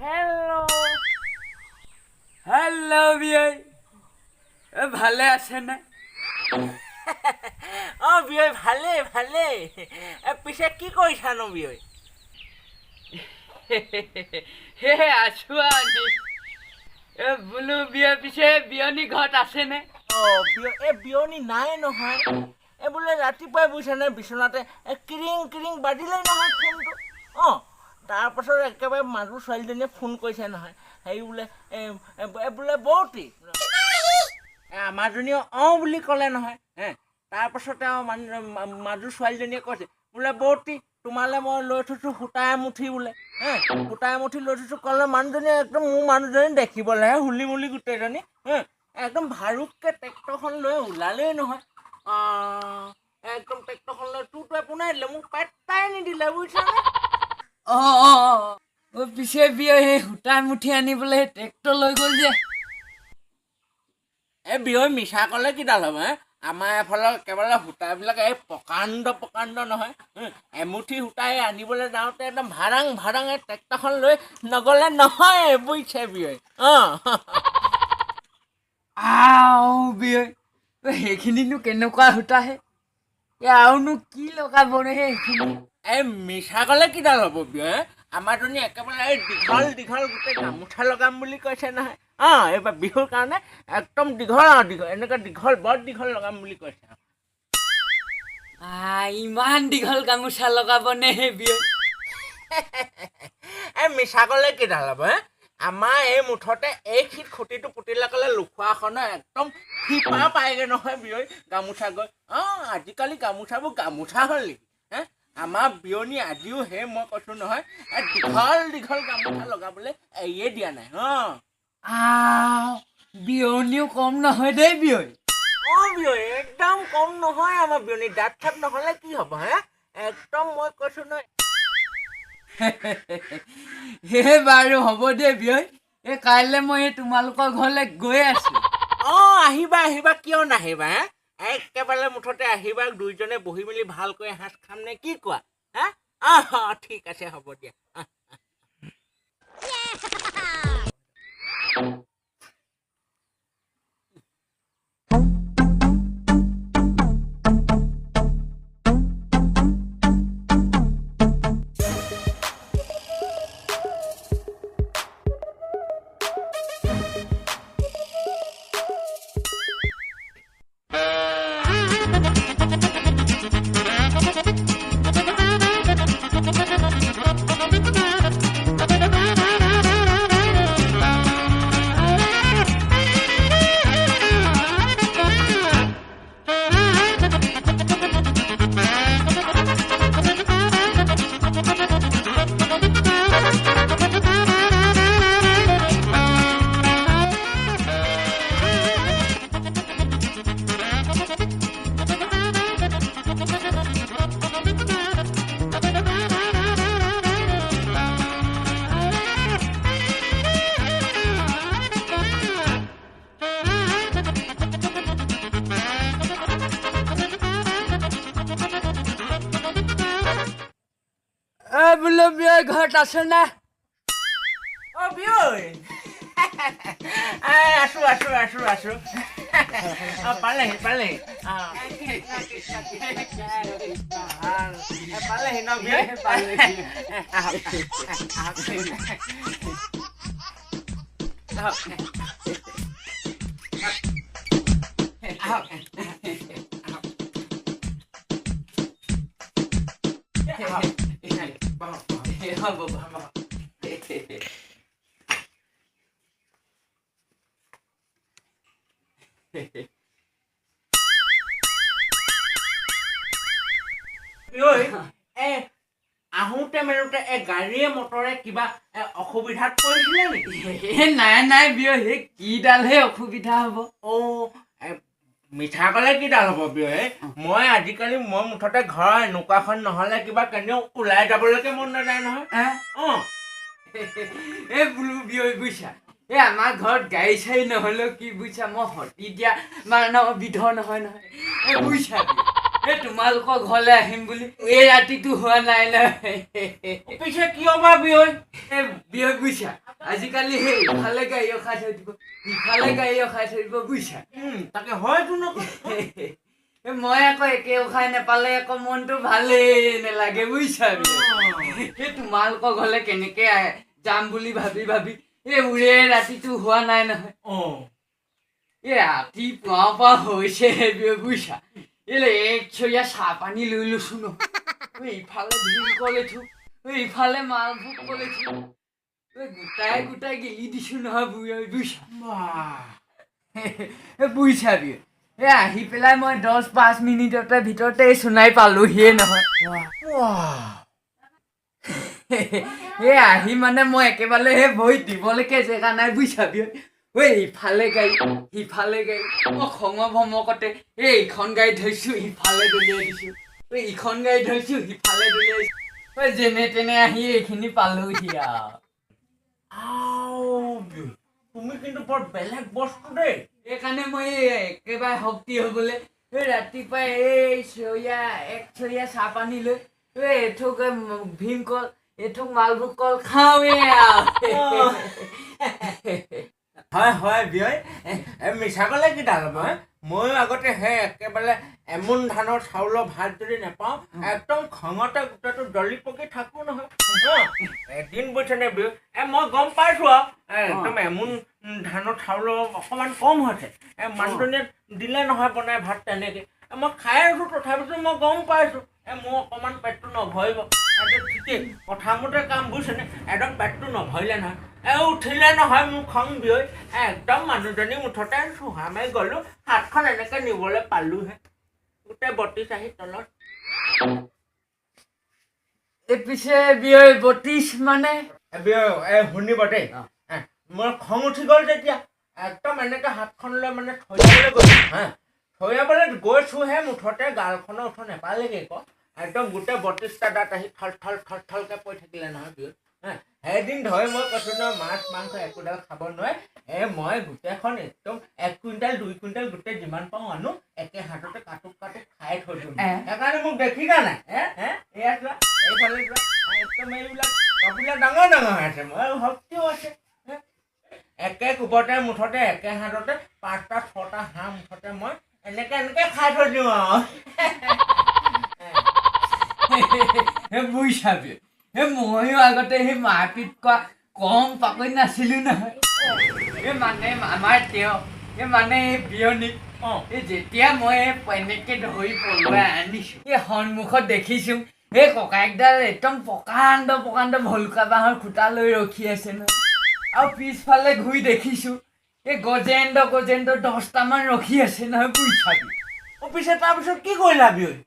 hello. Hello, বিয়ৈ ভালে আছে না? বিয়ৈ ভালে পিছে কি কৰিছানো বিয়ৈ? হে আছো আনি বোলো বিয়ৈ পিছে বিয়নী ঘৰত আছে নে? বিয়নী নাই নহয়। বোলে ৰাতিপুৱাই বুজিছানে বিচনাতে কিৰিং বাজিলেই নহয় ফোনটো। তাৰপাছত একেবাৰে মাজু ছোৱালীজনীয়ে ফোন কৰিছে নহয়। হেৰি বোলে বৌতি আমাৰজনীয়ে বুলি ক'লে নহয়। তাৰপাছতে মাজু ছোৱালীজনীয়ে কৈছে বোলে বৌতি তোমালৈ মই লৈ থৈছোঁ সূতা এমুঠি বোলে। সূতা এমুঠি লৈ থৈছোঁ ক'লে মানুহজনীয়ে একদম মোৰ মানুহজনী দেখিবলৈহে হুলি মুলি গোটেইজনী। একদম ভাৰুককৈ ট্ৰেক্টৰখন লৈ ওলালেই নহয়। একদম ট্ৰেক্টৰখন লৈ তোৰটোৱে পোনাই দিলে, মোক পাত্তাই নিদিলে বুজিছানে। পিছে বিয়ৈ সেই সূতা মুঠি আনিবলৈ ট্ৰেক্টৰ লৈ গ'ল যে। বিয়ৈ মিছা ক'লে কিডাল হ'ব? আমাৰ এফালৰ একেবাৰে সূতাবিলাক প্ৰকাণ্ড নহয়। এমুঠি সূতাই আনিবলৈ যাওঁতে একদম ভাৰাং ট্ৰেক্টৰখন লৈ নগ'লে নহয় বুজিছে বিয়ৈ। বিয়ৈ সেইখিনিনো কেনেকুৱা সূতাহে? আৰুনো কি লগাবনে সেইখিনি? মিছা ক'লে কিডাল হ'ব বিয়ৈ? আমাৰজনী একেবাৰে দীঘল গোটেই গামোচা লগাম বুলি কৈছে নহয়। এইবাৰ বিহুৰ কাৰণে একদম দীঘল এনেকৈ বৰ দীঘল লগাম বুলি কৈছে। ইমান দীঘল গামোচা লগাবনে সেই বিয়ৈ? মিছা ক'লে কিডাল হ'ব? আমাৰ এই মুঠতে এই খুঁটিটো পুতিলে ক'লে লুকুৱাখনৰ একদম শিপা পায়গৈ নহয় বিয়ৈ গামোচা গৈ। আজিকালি গামোচাবোৰ গামোচা হ'ল নেকি? আমাৰ বিয়নী আজিও মই কৈছোঁ নহয় দীঘল গামোচা লগাবলৈ এৰিয়ে দিয়া নাই। বিয়নীও কম নহয় দেই বিয়ৈ। বিয়ৈ একদম কম নহয় আমাৰ বিয়নী। দাঁত চাত নহ'লে কি হ'ব? একদম মই কৈছোঁ নহয়। বাৰু হ'ব দেই বিয়ৈ। কাইলৈ মই তোমালোকৰ ঘৰলৈ গৈ আছো। আহিবা কিয় নাহিবা? একেবাৰে মুঠতে আহিবা, দুইজনে বহি মেলি ভালকৈ এসাঁজ খাম নে কি কোৱা? ঠিক আছে হ'ব দিয়া। বোলো বিয়ৈ ঘৰত আছে না? বিয়ৈ আছো পালেহি পালেহি ন বিয়ৈ? আহোঁতে মেলোতে গাড়ীয়ে মটৰে কিবা অসুবিধাত পৰিছিলে নেকি? নাই বিয়ৈ, সেই কিডালহে অসুবিধা হ'ব? মিঠা ক'লে কিডাল হ'ব বিয়ৈ? মই আজিকালি মুঠতে ঘৰৰ এনেকুৱাখন নহ'লে কিবা কেনেও ওলাই যাবলৈকে মন নাযায় নহয়। বোলো বিয়ৈ বুজিছা, আমাৰ ঘৰত গাড়ী চাড়ী নহ'লেও কি বুজিছা, মই সতি দিয়া বিধৰ নহয় বুজিছা। তোমালোকৰ ঘৰলৈ আহিম বুলি এই ৰাতিটো হোৱা নাই নহয়। পিছে কিয় বা বিয়ৈ? বিয় বুজিছা আজিকালি সেই ইফালে গাড়ী ৰখাই থৈ দিব ইফালে গাড়ী ৰখাই থৈ দিব বুজিছা তাকে হয়তো নকয় মই আকৌ একে উখাই নাপালে আকৌ মনটো ভালেই নালাগে বুজিছা সেই তোমালোকৰ ঘৰলে কেনেকে যাম বুলি ভাবি ভাবি এই উৰে ৰাতিটো হোৱা নাই নহয় এই ৰাতিপুৱাৰ পৰা হৈছে বুজিছা এই এক চৰীয়া চাহ পানী লৈ লৈছো ন ইফালে ভীমকল লেঠো ইফালে মালভোগ কলেছো গোটাই গোটাই গেলি দিছো নহয় বুজিছা বুজিছা বিয়ে আহি পেলাই মই 10-5 মিনিটৰ ভিতৰতে চুনাই পালোহিয়ে নহয় আহি মানে মই একেবাৰে সেই ভৰিত দিবলৈকে জেগা নাই বুজিছা বিয়ে ইফালে গাড়ী সিফালে গাড়ী মই খঙৰ ভমকতে এইখন গাড়ী ধৰিছো সিফালে দলিয়াই দিছো ইখন গাড়ী ধৰিছো সিফালে দলিয়াই দিছো যেনে তেনে আহি এইখিনি পালোহি তুমি কিন্তু বৰ বেলেগ বস্তু দেই সেইকাৰণে মই একেবাৰে শক্তি হবলৈ ৰাতিপুৱাই এক চৰীয়া চাহ পানী লৈ এঠোক ভীমকল এঠোক মালভোগ কল খাওঁৱে হয় বিয়য় মিছা ক'লে কি ডাল হ'ব ময়ো আগতে সেই একেবাৰে এমোন ধানৰ চাউলৰ ভাত যদি নাপাওঁ একদম খঙতে গোটেইটো দলি পকি থাকোঁ নহয় এদিন বুজিছেনে বিয় মই গম পাইছোঁ আৰু একদম এমোন ধানৰ চাউলৰ অকণমান কম হৈছে মানুহজনীয়ে দিলে নহয় বনাই ভাত তেনেকৈ মই খাই আছোঁ তথাপিতো মই গম পাইছোঁ মোৰ অকণমান পেটটো নভৰিব ঠিকেই কথামতে কাম বুজিছেনে একদম পেটটো নভৰিলে নহয় উঠিলে নহয় মোৰ খং বিয়ৈ একদম মানুহজনী মুঠতে চুহা মাৰি গ'লোঁ হাতখন এনেকৈ নিবলৈ পালোঁহে গোটেই বটিছ আহি তলত পিছে বিয়ৈ বটিছ মানে বিয়ৈ শুনিব দেই মোৰ খং উঠি গ'ল তেতিয়া একদম এনেকৈ হাতখন লৈ মানে থৈয়াবলৈ গৈছোঁ থৈয়াবলৈ গৈছোঁহে মুঠতে গালখনৰ ওচৰত নেপালেগৈ আকৌ একদম গোটেই বটিছটা দাঁত আহি থল থল থল থলকৈ পৰি থাকিলে নহয় বিয়ৈ এদিন ধৰি মই কৈছোঁ নহয় মাছ মাংস একোডাল খাব নোৱাৰে মই গোটেইখন একদম 1 কুইণ্টেল 2 কুইণ্টেল গোটেই যিমান পাওঁ আনো একে হাততে কাটোক কাটোক খাই থৈ দিওঁ সেইকাৰণে মোক দেখিছা নাই এয়া চোৱা এইফালে চোৱা একদম এইবিলাক কাপোৰবিলাক ডাঙৰ ডাঙৰ হৈ আছে মই শক্তিও আছে একে কোবতে মুঠতে একে হাততে 5টা 6টা হাঁহ মুঠতে মই এনেকৈ খাই থৈ দিওঁ আৰু বুজিছা ময়ো আগতে সেই মাৰপিট কৰা কম পাকৈত নাছিলো নহয় মানে আমাৰ তেওঁ মানে বিয়নী যেতিয়া মই এনেকে ধৰি পলুৱাই আনিছো সন্মুখত দেখিছো সেই ককায়েকডাল একদম প্ৰকাণ্ড প্ৰকাণ্ড ভলুকা বাঁহৰ খুটা লৈ ৰখি আছে ন আৰু পিছফালে ঘূৰি দেখিছো গজেন্দ্ৰ 10টামান ৰখি আছে নহয় বুজিছা পিছে তাৰপিছত কি কৰিলা বিয়ৈ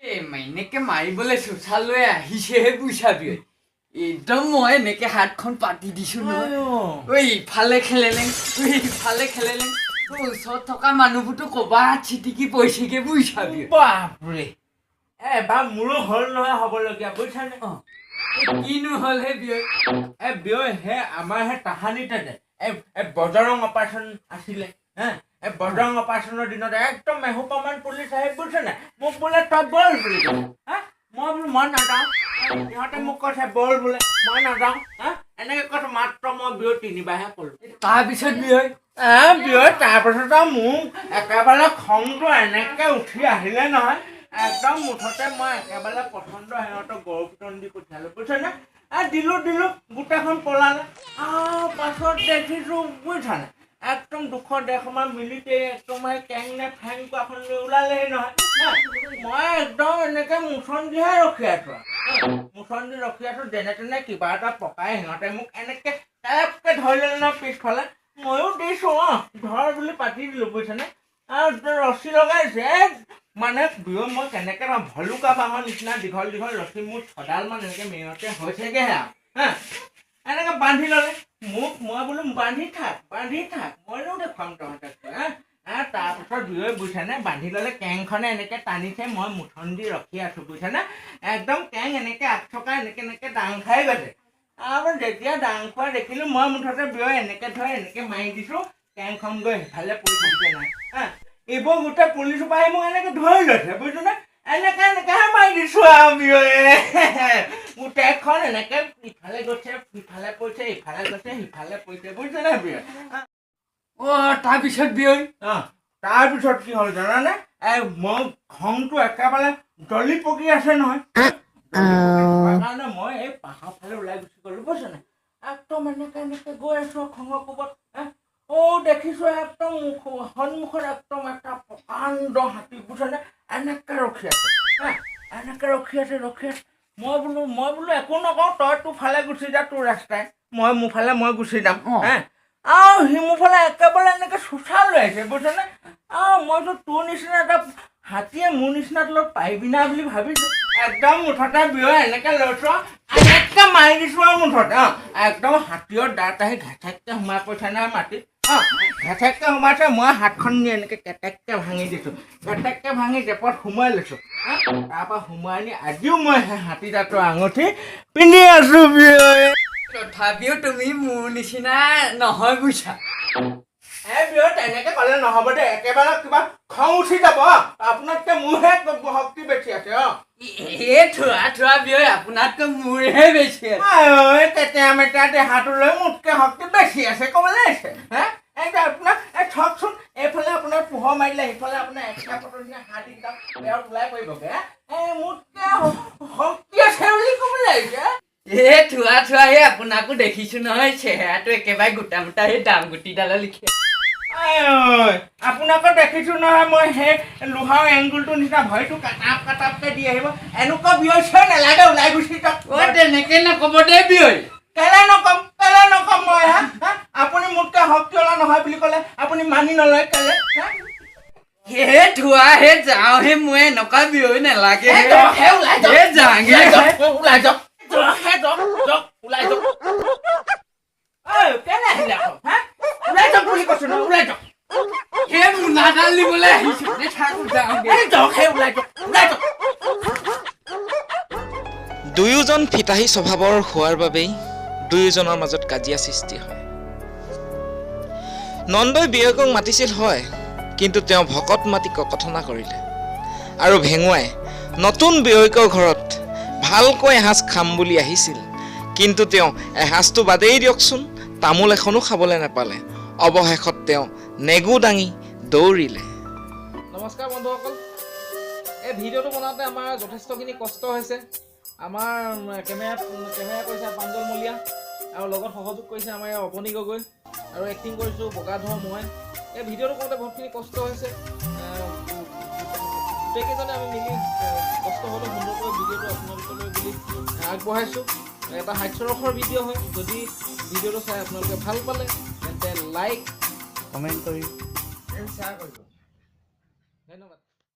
এনেকে মাৰিবলৈ চোচা লৈ আহিছেহে বুজিছা বিয়ৈ একদম মই এনেকে হাতখন পাতি দিছো নহয় ইফালে খেলেলেং ইফালে খেলেলেং ওচৰত থকা মানুহবোৰতো ক'ৰবাত চিটিকি পৰিছেগে বুজিছা বিয়ৈ বাপৰে এবাৰ মোৰো হ'ল নহয় হ'বলগীয়া বুজিছানে কিনো হ'ল হে বিয়ৈ বিয়ৈ হে আমাৰ সেই তাহানিতে যে বজৰং অপাৰেশ্যন আছিলে বজৰং অপাৰেশ্যনৰ দিনত একদম মেহুপামান পুলিচ আহি বুজিছেনে মোক বোলে তই বল বুলি মই বোলো মই নাযাওঁ সিহঁতে মোক কৈছে বল বোলে মই নাযাওঁ এনেকৈ কৈছে মাত্ৰ মই বিয়ৈ 3বাৰহে ক'লোঁ তাৰপিছত বিয়ৈ বিয়ৈ তাৰপিছত আৰু মোক একেবাৰে খংটো এনেকৈ উঠি আহিলে নহয় একদম মুঠতে মই একেবাৰে পচন্দ সিহঁতক গৰু পিটন দি পঠিয়ালোঁ বুজিছেনে দিলোঁ গোটেইখন পলালে পাছত দেখিছোঁ বুজিছানে একদম 200-150মান মিলিতে একদম কেং নে ফেং কোৱাখন লৈ ওলালেহি নহয় মই একদম এনেকৈ মুচন্দিহে ৰখি আছোঁ মুচন্দি ৰখি আছোঁ যেনে তেনে কিবা এটা পকাই সিহঁতে মোক এনেকৈ টাইপকৈ ধৰিলে নহয় পিছফালে ময়ো দিছোঁ ধৰ বুলি পাতি দিলোঁ বুজিছেনে ৰছী লগাইছে মানে বিয়ৈ মই কেনেকৈ ভলুকা বাঁহৰ নিচিনা দীঘল দীঘল ৰছী মোৰ 6ডালমান এনেকৈ মেৰতে হৈছেগৈহে এনেকৈ বান্ধি ল'লে মোক মই বোলো বান্ধি থাক মইনো দেখুৱাম তহঁতক তাৰপিছত বিয়ৈ বুজিছেনে বান্ধি ল'লে কেংখনে এনেকৈ টানিছে মই মুঠন্দি ৰখি আছোঁ বুজিছেনে একদম কেং এনেকৈ আগ থকা এনেকৈ দাং খাই গৈছে আৰু যেতিয়া দাং খোৱা দেখিলোঁ মই মুঠতে বিয়ৈ এনেকৈ ধৰি এনেকৈ মাৰি দিছোঁ কেংখন গৈ সিফালে পৰি থাকিছে নাই এইবোৰ গোটেই পুলিচ সোপা আহি মোক এনেকৈ ধৰি লৈছে বুজিছনে এনেকে এনেকেহে মাৰি দিছোঁ আৰু বিয়য়ে গোটেইখন এনেকে ইফালে গৈছে সিফালে পৰিছে ইফালে গৈছে সিফালে পৰিছে বুজিছেনে বিয়য়ে তাৰপিছত বিয়ৈ তাৰপিছত কি হ'ল জানানে মই খংটো একেবাৰে জ্বলি পকি আছে নহয় কাৰণে মই এই পাহাৰ ফালে ওলাই গুচি গ'লো বুজিছেনে একদম এনেকে এনেকে গৈ আছোঁ খঙৰ কোবত দেখিছোঁ একদম সন্মুখত একদম এটা প্ৰকাণ্ড হাতী বুজিছেনে এনেকে ৰখি আছে এনেকে ৰখি আছে মই বোলো একো নকওঁ তই তোৰ ফালে গুচি যা তোৰ ৰাস্তাই মই মোৰ ফালে মই গুচি যাম আৰু সি মোৰ ফালে একেবাৰে এনেকে চোচা লৈ আহিছে বুজিছেনে মইতো তোৰ নিচিনা এটা হাতীয়ে মোৰ নিচিনা তলত পাৰিবি না বুলি ভাবিছোঁ একদম মুঠতে বিয়য় এনেকে লৈছোঁ এনেকে মাৰি দিছোঁ আৰু মুঠতে একদম হাতীৰ দাঁত আহি ঘেঁচেককে সোমাই পৰিছে নহয় মাটিত ঘেঁচেককে সোমাইছে মই হাতখন নি এনেকে কেটেককে ভাঙি দিছোঁ কেটেককে ভাঙি জেপত সোমাই লৈছোঁ তাৰপৰা সোমাই নি আজিও মই সেই হাতী দাঁতৰ আঙুঠি পিন্ধি আছোঁ বিয়য় তথাপিও তুমি মোৰ নিচিনা নহয় বুজিছা তেনেকে ক'লে নহ'ব দেই একেবাৰে কিবা খং উঠি যাব আপোনাতকে মোৰহে শক্তি বেছি আছে থোৱা বিয়ৈ আপোনাতকৈ মোৰহে বেছি আছে তেতিয়া মেতিয়া দেহাটো লৈ মোতকে শক্তি বেছি আছে ক'বলৈ আছে আপোনাৰ থকচোন এইফালে আপোনাৰ পোহৰ মাৰিলে সেইফালে আপোনাৰ এক্সট্ৰা ফটো হাতী যাওক ওলাই পৰিবগে মোতকে শক্তি আছে বুলি ক'বলৈ আহিছে থোৱা আপোনাকো দেখিছো নহয় চেহেৰাটো একেবাৰে গোটা মোটা সেই দাম গুটিডালৰ লিখে আপোনাকো দেখিছো নহয় মই সেই লোহাৰ এংগুলটোৰ নিচিনা ভয়টো কাটাপকে দি আহিব এনেকুৱা বিয়য় চয় নালাগে ওলাই গুচি যাওক তেনেকে নক'ব দেই বিয়ৈ কেলে নকম মই আপুনি মোতকে শক্তিৱালা নহয় বুলি ক'লে আপুনি মানি নলয় কেলে থোৱা যাওঁ মই এনেকুৱা বিয়ৈ নালাগে ওলাই যাওক ওলাই যাওক কেলে আহিলে আকৌ ওলাই যাওক বুলি কৈছো ন ওলাই যাওক মোনাডাল নিবলৈ আহিছো ওলাই যাওক দুয়োজন ফিতাহী স্বভাৱৰ হোৱাৰ বাবেই দুয়োজনৰ মাজত কাজিয়া সৃষ্টি হয় নন্দই বিয়ৈকক মাতিছিল হয় কিন্তু তেওঁ ভকত মাতি ককথনা কৰিলে আৰু ভেঙুৱাই নতুন বিয়ৈকৰ ঘৰত ভালকৈ এসাঁজ খাম বুলি আহিছিল কিন্তু তেওঁ এসাঁজটো বাদেই দিয়কচোন তামোল এখনো খাবলৈ নাপালে অৱশেষত তেওঁ নেগু দাঙি দৌৰিলে নমস্কাৰ বন্ধুসকল এই ভিডিঅ'টো বনাওঁতে আমাৰ যথেষ্টখিনি কষ্ট হৈছে আমাৰ কেমেৰা কৰিছে প্ৰাঞ্জল মলীয়া আৰু লগত সহযোগ কৰিছে আমাৰ অৱনী গগৈ আৰু এক্টিং কৰিছোঁ বগাধৰ মই এই ভিডিঅ'টো কৰোঁতে বহুতখিনি কষ্ট হৈছে গোটেইকেইজনে আমি মিলি কষ্ট হ'লেও সুন্দৰকৈ ভিডিঅ'টো আপোনালোকলৈ বুলি আগবঢ়াইছোঁ এটা হাস্যৰসৰ ভিডিঅ' হয় যদি ভিডিঅ'টো চাই আপোনালোকে ভাল পালে তেন্তে লাইক কমেণ্ট কৰি শ্বেয়াৰ কৰিব ধন্যবাদ